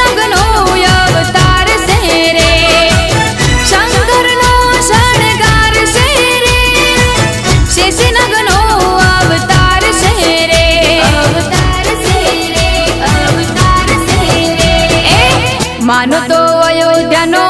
शेषनागनो अवतार से रे शंकरनो शणगार से रे शेषनागनो अवतार से रे अवतार से रे मानो तो अयोध्या नो